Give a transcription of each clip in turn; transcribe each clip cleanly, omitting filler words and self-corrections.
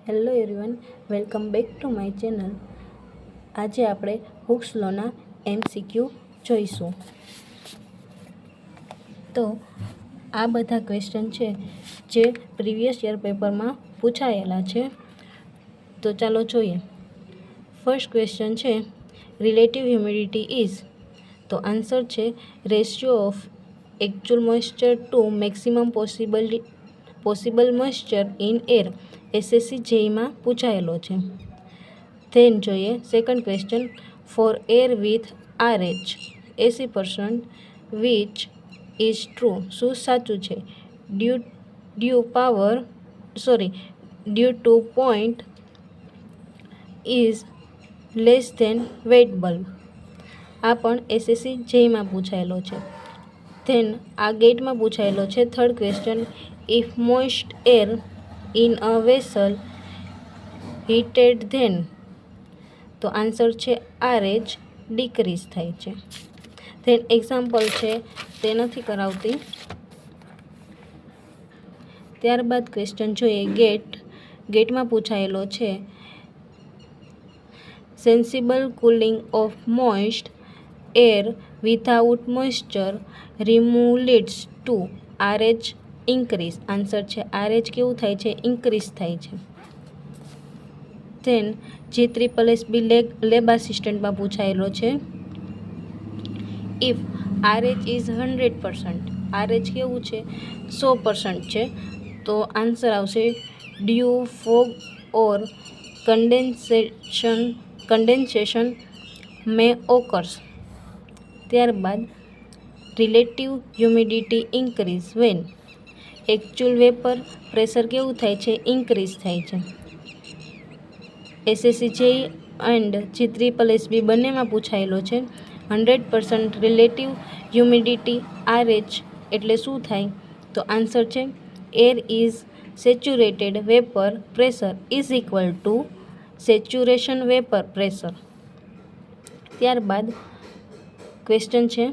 Hello everyone, welcome back to my channel. આજે આપણે Hooke's લોના MCQ જોઈશું. તો આ બધા ક્વેશ્ચન છે જે પ્રીવિયસ યર પેપરમાં પૂછાયેલા છે. તો ચાલો જોઈએ. ફર્સ્ટ ક્વેશ્ચન છે રિલેટિવ હ્યુમિડિટી ઇઝ. તો આન્સર છે ratio of actual moisture to maximum possible moisture in air. SSC જેઈમાં પૂછાયેલો છે. ધેન જોઈએ second question for air with RH 80% which is true. શું સાચું છે? Dew to point is less than wet bulb. આ પણ SSC જેઈમાં પૂછાયેલો છે. ધેન આ ગેટમાં પૂછાયેલો છે. Third question if moist air in a vessel heated then. તો આન્સર છે RH ડિક્રીઝ થાય છે. ધેન એક્ઝામ્પલ છે તે નથી કરાવતી. ત્યારબાદ ક્વેશ્ચન જોઈએ ગેટમાં પૂછાયેલો છે sensible cooling of moist air without moisture remove leads two RH increase. Answer છે RH કેવું થાય છે? ઇન્ક્રીઝ થાય છે. ધેન GSSB લેબ આસિસ્ટન્ટમાં પૂછાયેલો છે ઇફ RH ઇઝ 100%. RH કેવું છે? 100% છે. તો આન્સર આવશે dew, fog or condensation may occurs. ત્યારબાદ relative humidity increase when. Actual vapour pressure કેવું થાય છે? ઇન્ક્રીઝ થાય છે. SSC જેઈ એન્ડ GSSB બંનેમાં પૂછાયેલો છે 100% રિલેટિવ હ્યુમિડિટી RH એટલે શું થાય? તો આન્સર છે air is saturated vapour pressure is equal to saturation vapour pressure. ત્યારબાદ ક્વેશ્ચન છે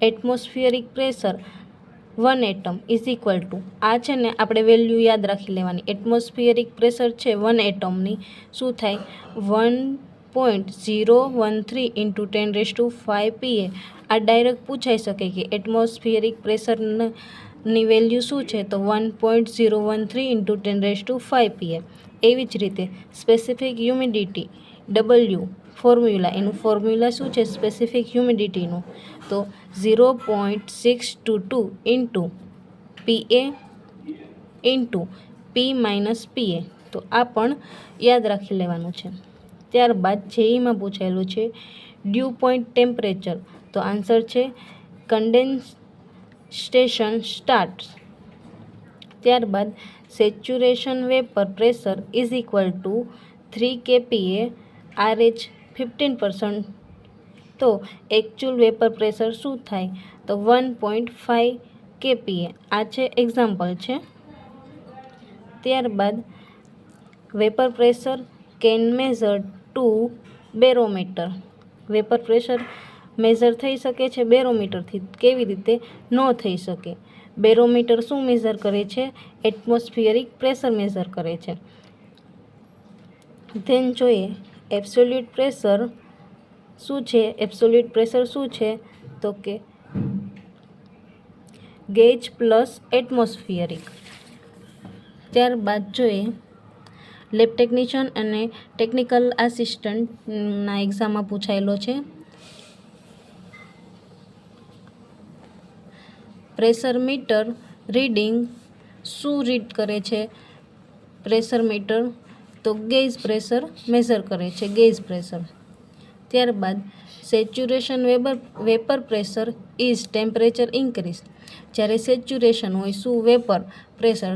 atmospheric pressure 1 atom is equal to. આ છે ને આપણે વેલ્યુ યાદ રાખી લેવાની. એટમોસ્ફિયરિક પ્રેશર છે 1 એટમની શું થાય? 1.013 × 10⁵ PA. આ ડાયરેક્ટ પૂછાઈ શકે કે એટમોસ્ફિયરિક પ્રેશરની વેલ્યુ શું છે? તો 1.013 × 10⁵ PA. એવી જ રીતે સ્પેસિફિક હ્યુમિડિટી W એનું ફોર્મ્યુલા શું છે સ્પેસિફિક હ્યુમિડિટીનું? તો 0.622 × PA × P - PA. તો આ પણ યાદ રાખી લેવાનું છે. ત્યારબાદ જેઈમાં પૂછાયેલું છે ડ્યુ પોઈન્ટ ટેમ્પરેચર. તો આન્સર છે કન્ડેન્સેશન સ્ટાર્ટ. ત્યારબાદ saturation vapour pressure is equal to 3 kPa RH 15%. તો એકચ્યુઅલ વેપર પ્રેશર શું થાય? તો 1.5 kPa. આ છે એક્ઝામ્પલ છે. ત્યારબાદ vapour pressure can measure to barometer. Vapour pressure measure થઈ શકે છે બેરોમીટરથી. કેવી રીતે? ન થઈ શકે. બેરોમીટર શું મેઝર કરે છે? એટમોસ્ફિયરિક પ્રેશર મેઝર કરે છે. ધેન જોઈએ એબ્સોલ્યુટ પ્રેશર શું છે? એબ્સોલ્યુટ પ્રેશર શું છે? તો કે ગેજ પ્લસ એટમોસ્ફિયરિક. ત્યારબાદ જોઈએ લેબ ટેકનિશિયન અને ટેકનિકલ આસિસ્ટન્ટના એક્ઝામમાં પૂછાયેલો છે પ્રેશર મીટર રીડિંગ શું રીડ કરે છે? પ્રેશર મીટર તો ગેજ પ્રેશર મેઝર કરે છે, ગેજ પ્રેશર. ત્યારબાદ saturation vapour pressure is temperature increase. જ્યારે સેચ્યુરેશન હોય શું? વેપર પ્રેશર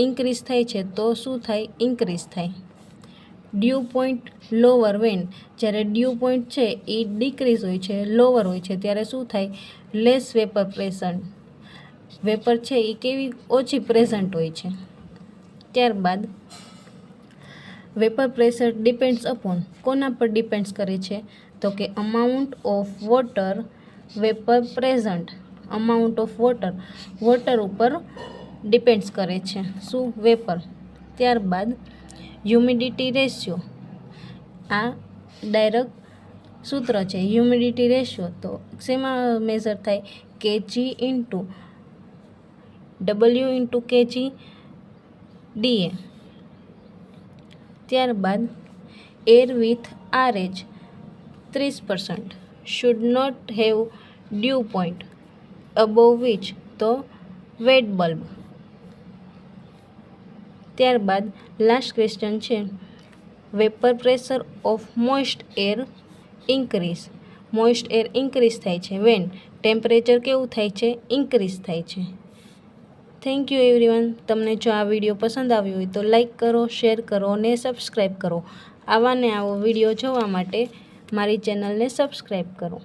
ઇન્ક્રીઝ થાય છે તો શું થાય? ઇન્ક્રીઝ થાય. Dew point lower when. જ્યારે ડ્યુ પોઈન્ટ છે એ ડિક્રીઝ હોય છે, લોઅર હોય છે ત્યારે શું થાય? Less vapour pressure. વેપર છે એ કેવી? ઓછી પ્રેઝન્ટ હોય છે. ત્યારબાદ વેપર પ્રેશર ડિપેન્ડ્સ અપોન. કોના પર ડિપેન્ડ્સ કરે છે? તો કે amount of water vapour present. Amount of water ઉપર ડિપેન્ડ્સ કરે છે શું? વેપર. ત્યારબાદ હ્યુમિડિટી રેશિયો, આ ડાયરેક્ટ સૂત્ર છે હ્યુમિડિટી રેશિયો. તો શેમાં મેઝર થાય? Kg into W into kg DA. ત્યારબાદ air with RH 30% should not have dew point above which, તો વેટ બલ્બ. ત્યારબાદ લાસ્ટ ક્વેશ્ચન છે vapour pressure of moist air increase. Moist air increase થાય છે van temperature કેવું થાય છે? Increase થાય છે. Thank you everyone. તમને જો આ વિડીયો પસંદ આવ્યો હોય તો લાઈક કરો, શેર કરો અને સબસ્ક્રાઈબ કરો. આવા ને આવો વિડીયો જોવા માટે મારી ચેનલને સબસ્ક્રાઈબ કરો.